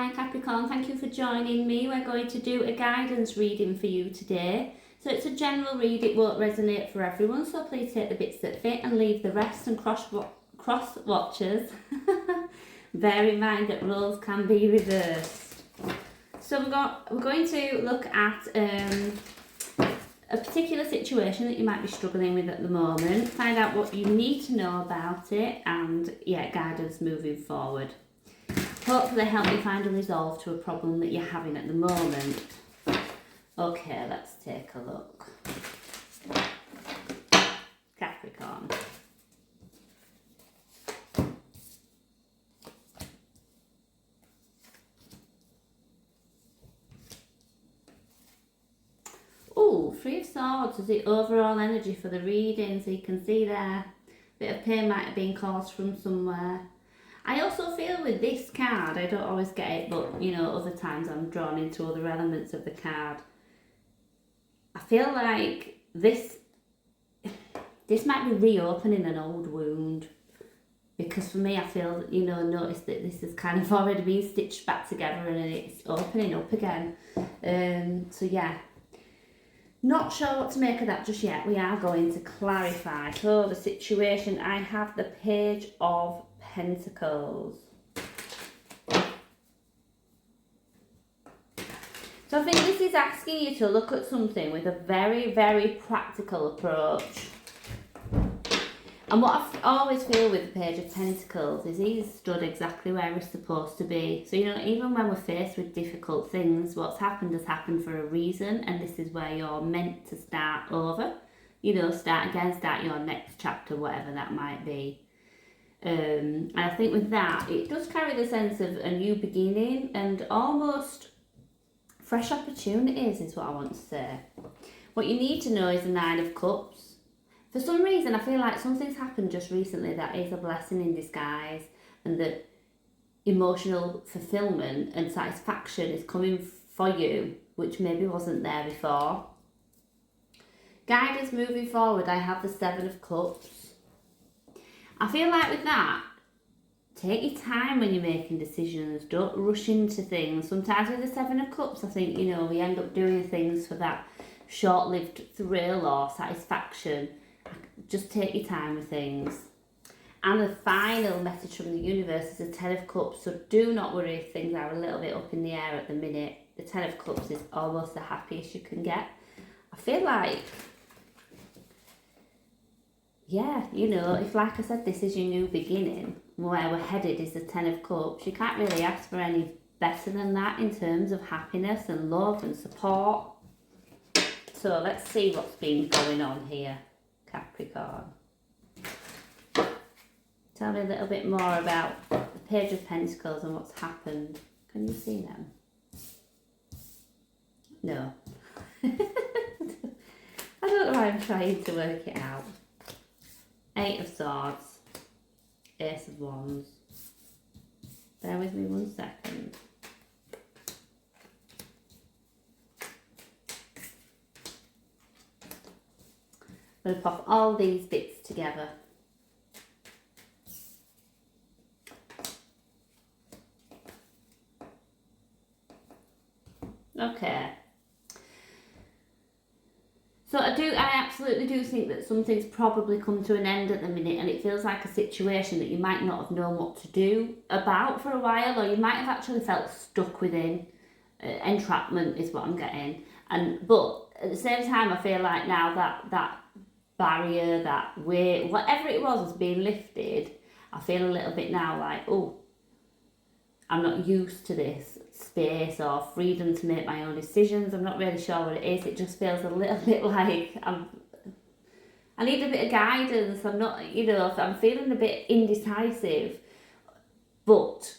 Hi Capricorn, thank you for joining me. We're going to do a guidance reading for you today. So it's a general read, it won't resonate for everyone, so please take the bits that fit and leave the rest and cross watchers. Bear in mind that roles can be reversed. So we're going to look at a particular situation that you might be struggling with at the moment, find out what you need to know about it, and guidance moving forward. Hopefully help you find a resolve to a problem that you're having at the moment. Okay, let's take a look. Capricorn. Oh, Three of Swords is the overall energy for the reading, so you can see there, a bit of pain might have been caused from somewhere. I also feel with this card, I don't always get it, but you know, other times I'm drawn into other elements of the card. I feel like this might be reopening an old wound. Because for me, I feel, notice that this has kind of already been stitched back together and it's opening up again. So yeah, not sure what to make of that just yet. We are going to clarify. So the situation, I have the Page of Pentacles. So I think this is asking you to look at something with a very, very practical approach. And what I always feel with the Page of Pentacles is he's stood exactly where he's supposed to be. So, even when we're faced with difficult things, what's happened has happened for a reason, and this is where you're meant to start over. Start again, start your next chapter, whatever that might be. And I think with that, it does carry the sense of a new beginning and almost fresh opportunities is what I want to say. What you need to know is the Nine of Cups. For some reason, I feel like something's happened just recently that is a blessing in disguise, and that emotional fulfillment and satisfaction is coming for you, which maybe wasn't there before. Guidance moving forward, I have the Seven of Cups. I feel like with that, take your time when you're making decisions. Don't rush into things. Sometimes with the Seven of Cups, I think, we end up doing things for that short-lived thrill or satisfaction. Just take your time with things. And the final message from the universe is the Ten of Cups. So do not worry if things are a little bit up in the air at the minute. The Ten of Cups is almost the happiest you can get. I feel like, if like I said, this is your new beginning, where we're headed is the Ten of Cups, you can't really ask for any better than that in terms of happiness and love and support. So let's see what's been going on here, Capricorn. Tell me a little bit more about the Page of Pentacles and what's happened. Can you see them? No. I don't know why I'm trying to work it out. Eight of Swords, Ace of Wands. Bear with me 1 second. I'm going to pop all these bits together. Okay. So I absolutely do think that something's probably come to an end at the minute, and it feels like a situation that you might not have known what to do about for a while, or you might have actually felt stuck within. Entrapment is what I'm getting. But at the same time, I feel like now that barrier, that weight, whatever it was has been lifted, I feel a little bit now like, oh, I'm not used to this space or freedom to make my own decisions. I'm not really sure what it is. It just feels a little bit like I need a bit of guidance. I'm not, I'm feeling a bit indecisive, but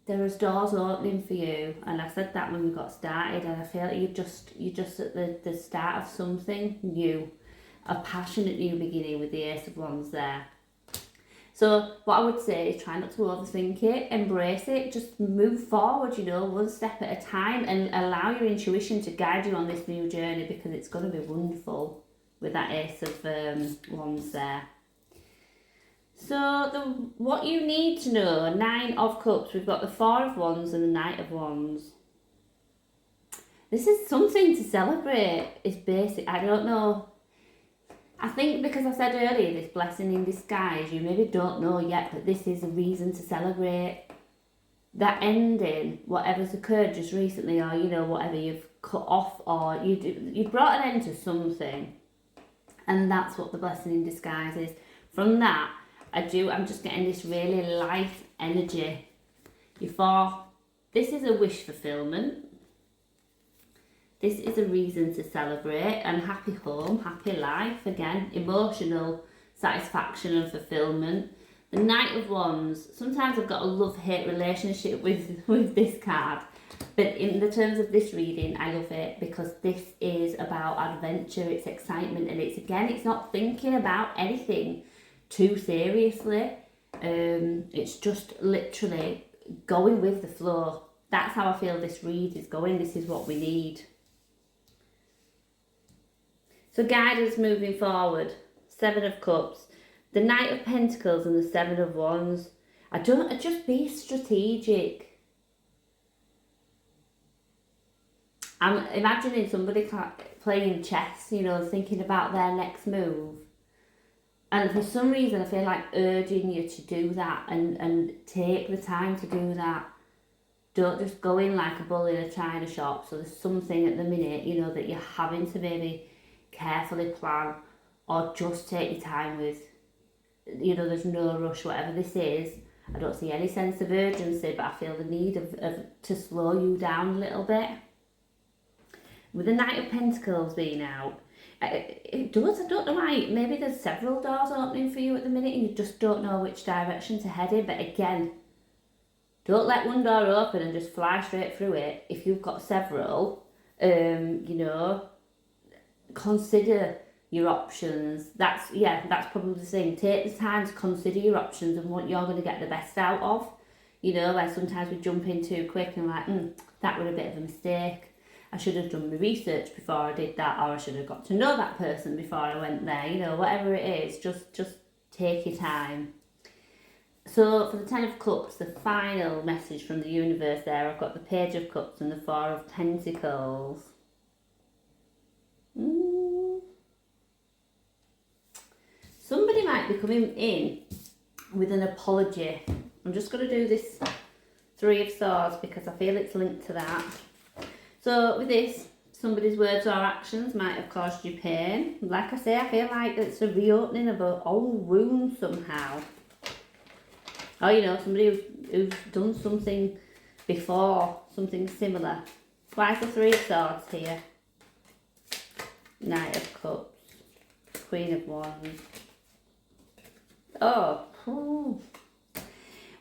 there is doors opening for you. And I said that when we got started, and I feel like you're just at the start of something new, a passionate new beginning with the Ace of Wands there. So what I would say is try not to overthink it, embrace it, just move forward, one step at a time, and allow your intuition to guide you on this new journey, because it's going to be wonderful with that Ace of Wands there. So what you need to know, 9 of Cups, we've got the 4 of Wands and the Knight of Wands. This is something to celebrate. It's basic. I don't know. I think because I said earlier, this blessing in disguise, you maybe don't know yet, but this is a reason to celebrate. That ending, whatever's occurred just recently, or, you know, whatever you've cut off, or you brought an end to something. And that's what the blessing in disguise is. From that, I'm just getting this really light energy. This is a wish fulfillment. This is a reason to celebrate, and happy home, happy life, again, emotional satisfaction and fulfillment. The Knight of Wands, sometimes I've got a love-hate relationship with this card, but in the terms of this reading, I love it because this is about adventure, it's excitement, and it's not thinking about anything too seriously. It's just literally going with the flow. That's how I feel this read is going. This is what we need. So guidance moving forward, 7 of Cups, the Knight of Pentacles and the 7 of Wands. Just be strategic. I'm imagining somebody playing chess, you know, thinking about their next move. And for some reason I feel like urging you to do that and take the time to do that. Don't just go in like a bull in a china shop. So there's something at the minute, you know, that you're having to maybe carefully plan, or just take your time with. You know, there's no rush, whatever this is. I don't see any sense of urgency, but I feel the need of to slow you down a little bit. With the Knight of Pentacles being out, it does, I don't know why, maybe there's several doors opening for you at the minute and you just don't know which direction to head in. But again, don't let one door open and just fly straight through it. If you've got several, you know, consider your options. That's probably the thing. Take the time to consider your options and what you're going to get the best out of. You know, where sometimes we jump in too quick and like, that was a bit of a mistake. I should have done my research before I did that, or I should have got to know that person before I went there. You know, whatever it is, just take your time. So for the 10 of Cups, the final message from the universe there, I've got the Page of Cups and the 4 of Pentacles. Somebody might be coming in with an apology. I'm just going to do this 3 of Swords because I feel it's linked to that. So with this, somebody's words or actions might have caused you pain. Like I say, I feel like it's a reopening of an old wound somehow. Or, you know, somebody who's done something before, something similar. Why is the 3 of Swords here? Knight of Cups, Queen of Wands.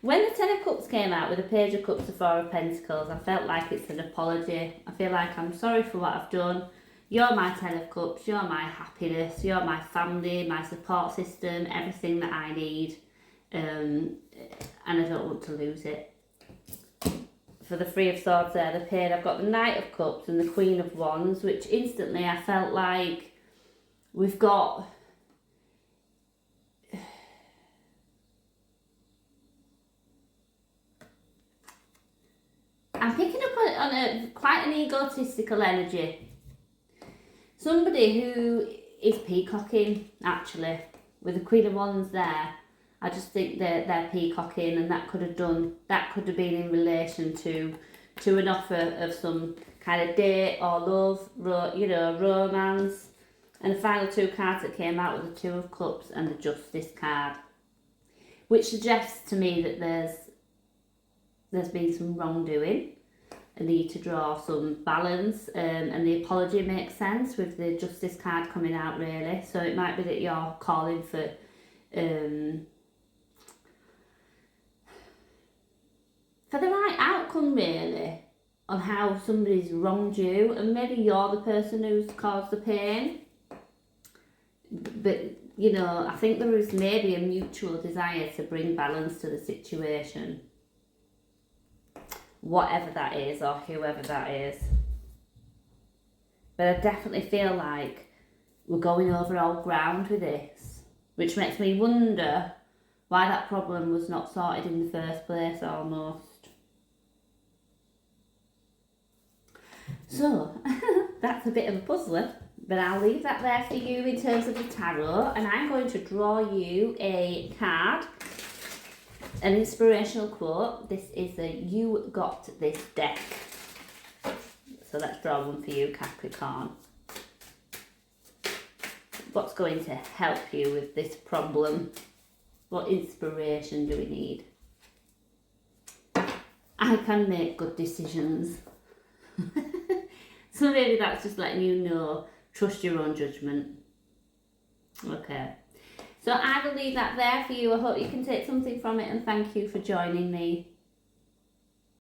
When the 10 of Cups came out with the Page of Cups, the 4 of Pentacles, I felt like it's an apology. I feel like I'm sorry for what I've done. You're my 10 of Cups, you're my happiness, you're my family, my support system, everything that I need. And I don't want to lose it. For the 3 of Swords there, the Page, I've got the Knight of Cups and the Queen of Wands, which instantly I felt like we've got... I'm picking up on quite an egotistical energy. Somebody who is peacocking, actually, with the Queen of Wands there. I just think they're peacocking, and that could have been in relation to an offer of some kind of date or love, romance. And the final 2 cards that came out were the 2 of Cups and the Justice card, which suggests to me that there's been some wrongdoing, a need to draw some balance, and the apology makes sense with the Justice card coming out, really. So it might be that you're calling for the right outcome, really, on how somebody's wronged you, and maybe you're the person who's caused the pain. But, you know, I think there is maybe a mutual desire to bring balance to the situation. Whatever that is, or whoever that is. But I definitely feel like we're going over old ground with this, which makes me wonder why that problem was not sorted in the first place almost. So, that's a bit of a puzzler, but I'll leave that there for you in terms of the tarot, and I'm going to draw you a card, an inspirational quote. This is a "You Got This" deck. So let's draw one for you, Capricorn. What's going to help you with this problem? What inspiration do we need? I can make good decisions. So maybe that's just letting you know, trust your own judgment. Okay. So I will leave that there for you. I hope you can take something from it, and thank you for joining me.